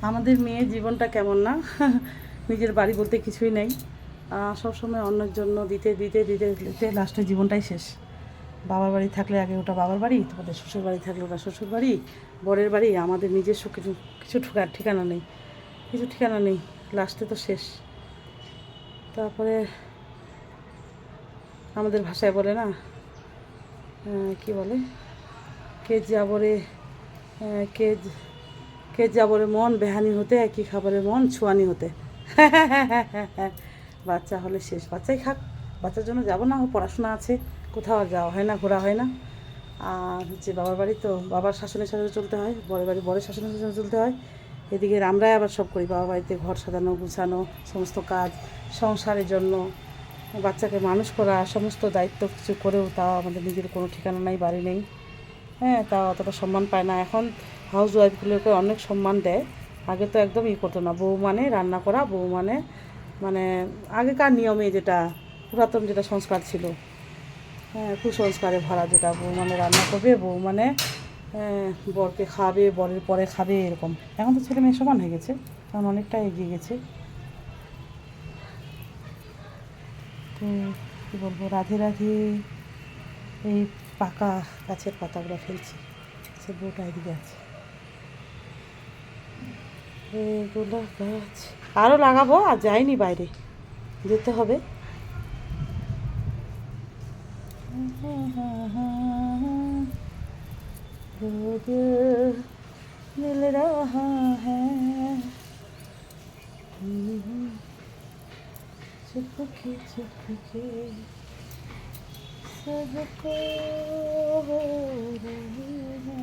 আমাদের মেয়ে জীবনটা কেমন না নিজের বাড়ি বলতে কিছুই নেই, সবসময় অন্যের জন্য দিতে দিতে দিতে দিতে লাস্টে জীবনটাই শেষ। বাবার বাড়ি থাকলে আগে ওটা বাবার বাড়ি, তোমাদের শ্বশুর বাড়ি থাকলে ওটা শ্বশুর বাড়ি, বরের বাড়ি, আমাদের নিজস্ব কিছু কিছু ঠিকানা নেই, কিছু ঠিকানা নেই, লাস্টে তো শেষ। তারপরে আমাদের ভাষায় বলে না, কি বলে, কে যাবরে, কে কে যাবরে মন বেহানি হতে, কি খাবারের মন ছুয়ানি হতে। বাচ্চা হলে শেষ, বাচ্চাই খাক, বাচ্চার জন্য যাবো না, পড়াশোনা আছে, কোথাও আর যাওয়া হয় না, ঘোরা হয় না। আর হচ্ছে বাবার বাড়ি তো বাবার শাসনের সাথে চলতে হয়, বরের বাড়ি বরের শাসনের সাথে চলতে হয়। এদিকে আমরাই আবার সব করি, বাবার বাড়িতে ঘর সাজানো গুছানো সমস্ত কাজ, সংসারের জন্য বাচ্চাকে মানুষ করা সমস্ত দায়িত্ব কিছু করেও তাও আমাদের নিজের কোনো ঠিকানা নাই, বাড়ি নেই। হ্যাঁ, তাও অতটা সম্মান পায় না এখন। হাউস ওয়াইফগুলোকে অনেক সম্মান দেয়, আগে তো একদম করতো না। বউ মানে রান্না করা, বউ মানে মানে আগেকার নিয়মে যেটা পুরাতন যেটা সংস্কার ছিল, হ্যাঁ, কুসংস্কারে ভরা, যেটা বউ মানে রান্না করবে, বউ মানে বরকে খাবে, বরের পরে খাবে, এরকম। এখন তো ছেলে মেয়ে সমান হয়ে গেছে, এখন অনেকটা এগিয়ে গেছে। তো কী বলবো, রাধে রাধে। এই পাকা গাছের পাতাগুলো ফেলছি, সে বউটা এদিকে আছে। এগুলো গাছ আরও লাগাবো, আর যাইনি বাইরে, যেতে হবে। मिल रहा है चुपके चुपके सबको हो रही है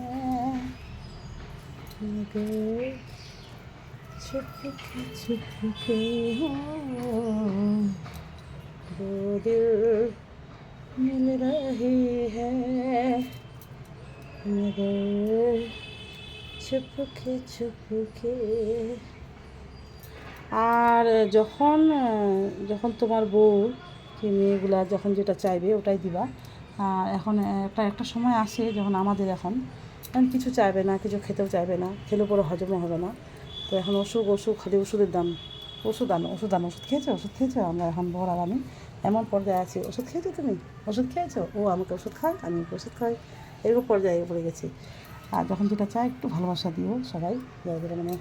मगर चुपके चुपके दो दिल मिल रही है मगर চুপকে চুপকে। আর যখন যখন তোমার বউ কি মেয়েগুলা যখন যেটা চাইবে ওটাই দিবা। এখন একটা সময় আসে যখন আমাদের এখন কিছু চাইবে না, কিছু খেতেও চাইবে না, খেলে পরে হজমও হবে না। তো এখন ওষুধ খালি ওষুধের দাম, ওষুধ আনো ওষুধ খেয়েছো। আমরা এখন বড় আর আমি এমন পর্যায়ে আছি, ওষুধ খেয়েছো তুমি, ওষুধ খেয়েছো, ও আমাকে ওষুধ খায়, আমি ওকে ওষুধ খাই, এরকম পর্যায়ে পড়ে গেছি। আর যখন যেটা চাই একটু ভালোবাসা দিও সবাই, যারা মানে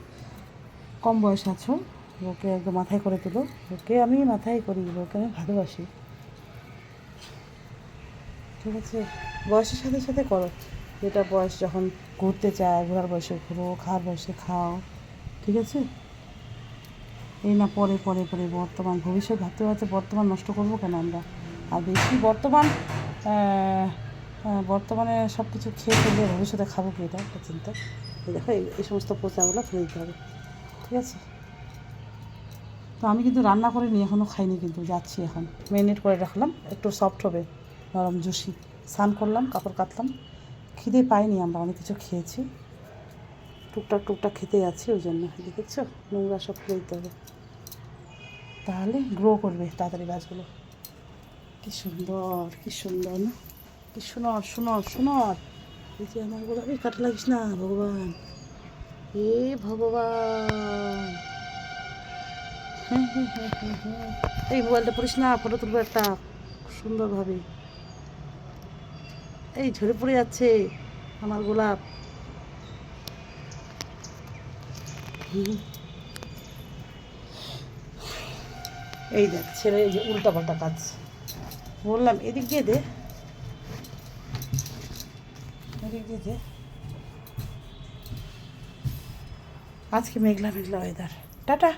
কম বয়স আছো, ওকে একদম মাথায় করে তুলো, ওকে আমি মাথায় করি, ওকে আমি ভালোবাসি, ঠিক আছে? বয়সের সাথে সাথে করো, যেটা বয়স যখন ঘুরতে চায়, ঘোরার বয়সে ঘুরো, খাওয়ার বয়সে খাও, ঠিক আছে? এই না পরে পরে পরে বর্তমান ভবিষ্যৎ ভাবতে ভাবতে বর্তমান নষ্ট করবো কেন আমরা? আর বেশি বর্তমানে সব কিছু খেয়ে ফেললে ভবিষ্যতে খাবো কি, এটা একটা চিন্তা। দেখো এই সমস্ত পোচাগুলো ফেলে দিতে হবে, ঠিক আছে? তো আমি কিন্তু রান্না করিনি, এখনও খাইনি, কিন্তু যাচ্ছি এখন। ম্যারিনেট করে রাখলাম, একটু সফট হবে, নরম জুসি। স্নান করলাম, কাপড় কাটলাম, খিদে পাইনি, আমরা অনেক কিছু খেয়েছি, টুকটাক খেতে যাচ্ছি, ওই জন্য। দেখছো, নোংরা সব ফেলে দিতে হবে, তাহলে গ্রো করবে তাড়াতাড়ি গাছগুলো। কি সুন্দর, কি সুন্দর না, কি সুন্দর। এই যে আমার গোলাপি কাটা লাগিস না, ভগবান, এ ভগবান। এই মোবাইলটা পড়িস না, ফটো তুলবো একটা সুন্দরভাবে। এই ঝরে পড়ে যাচ্ছে আমার গোলাপ। এই দেখ ছেলে, এই যে উল্টাপাল্টা কাজ, বললাম এদিক দিয়ে দে, এদিক দিয়ে দে। আজকে মেঘলা ওয়েদার। টাটা।